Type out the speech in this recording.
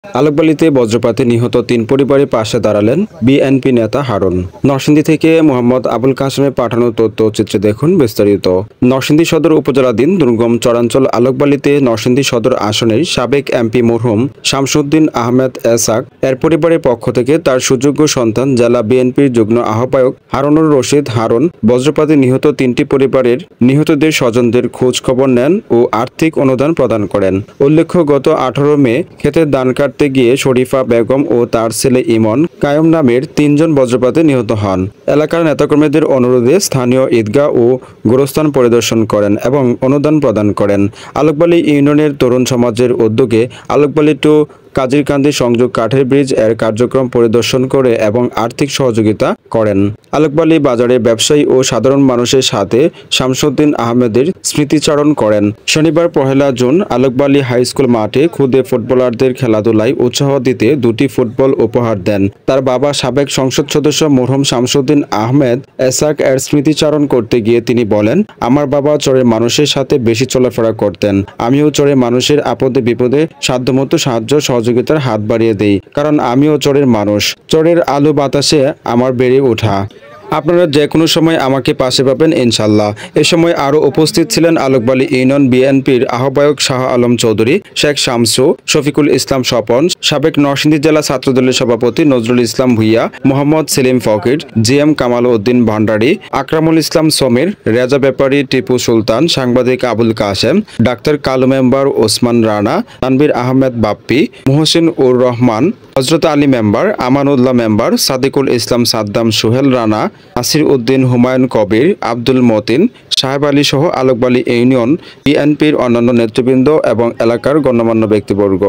আলোকবালিতে বজ্রপাতে নিহত ৩ পরিবারের পাশে দাঁড়ালেন বিএনপি নেতা হারুন। নরসিংদী থেকে মোহাম্মদ আবুল কাসেমের পাঠানো তথ্যচিত্রে দেখুন বিস্তারিত। নরসিংদী সদর উপজেলাধীন দুর্গম চরাঞ্চল আলোকবালিতে নরসিংদী সদর আসনের সাবেক এমপি মরহুম শামসুদ্দিন আহমেদ এসাক এর পরিবারের পক্ষ থেকে তার সুযোগ্য সন্তান জেলা বিএনপির যুগ্ম আহ্বায়ক হারুনুর রশিদ হারুন বজ্রপাতে নিহত ৩টি পরিবারের নিহতদের স্বজনদের খোঁজ খবর নেন ও আর্থিক অনুদান প্রদান করেন। উল্লেখ্য, গত ১৮ মে ক্ষেতের ধান কাটতে গিয়ে শরীফা বেগম ও তার ছেলে ইমন কায়ম নামের ৩ জন বজ্রপাতে নিহত হন। এলাকার নেতাকর্মীদের অনুরোধে স্থানীয় ঈদগাহ ও গোরস্থান পরিদর্শন করেন এবং অনুদান প্রদান করেন। আলোকবালি ইউনিয়নের তরুণ সমাজের উদ্যোগে আলোকবালি টু কাজিরকান্দি সংযোগ কাঠের ব্রিজ এর কার্যক্রম পরিদর্শন করে এবং আর্থিক সহযোগিতা করেন। আলোকবালি বাজারে ব্যবসায়ী ও সাধারণ মানুষের সাথে শামসুদ্দিন আহমেদের স্মৃতিচারণ করেন। শনিবার ১ জুন আলোকবালি হাই স্কুল মাঠে খুদে ফুটবলারদের খেলাধুলায় উৎসাহ দিতে ২টি ফুটবল উপহার দেন। তার বাবা সাবেক সংসদ সদস্য মরহুম শামসুদ্দিন আহমেদ এসাক এর স্মৃতিচারণ করতে গিয়ে তিনি বলেন, আমার বাবা চরের মানুষের সাথে বেশি চলাফেরা করতেন। আমিও চরের মানুষের আপদে বিপদে সাধ্যমতো সাহায্য সহযোগিতার হাত বাড়িয়ে দেই, কারণ আমিও চরের মানুষ। চরের আলো বাতাসে আমার বেড়ে ওঠা। আপনারা যে কোনো সময় আমাকে পাশে পাবেন ইনশাল্লাহ। এ সময় আরও উপস্থিত ছিলেন আলোকবালি ইউনিয়ন বিএনপির আহ্বায়ক শাহ আলম চৌধুরী, শেখ শামসু, শফিকুল ইসলাম স্বপন, সাবেক নরসিংদী জেলা ছাত্রদলের সভাপতি নজরুল ইসলাম ভুইয়া, মোহাম্মদ সেলিম ফকির, জিএম কামাল উদ্দিন ভান্ডারী, আকরামুল ইসলাম সমীর, রেজা ব্যাপারী, টিপু সুলতান, সাংবাদিক আবুল কাসেম, ডাক্তার কালু মেম্বার, ওসমান রানা, তানভীর আহমেদ বাপ্পি, মুহসিন উর রহমান, হজরত আলী মেম্বার, আমানুল্লাহ মেম্বার, সাদিকুল ইসলাম সাদ্দাম, সোহেল রানা, নাসির উদ্দিন, হুমায়ুন কবির, আব্দুল মতিন, সাহেব আলী সহ আলোকবালি ইউনিয়ন বিএনপির অন্যান্য নেতৃবৃন্দ এবং এলাকার গণ্যমান্য ব্যক্তিবর্গ।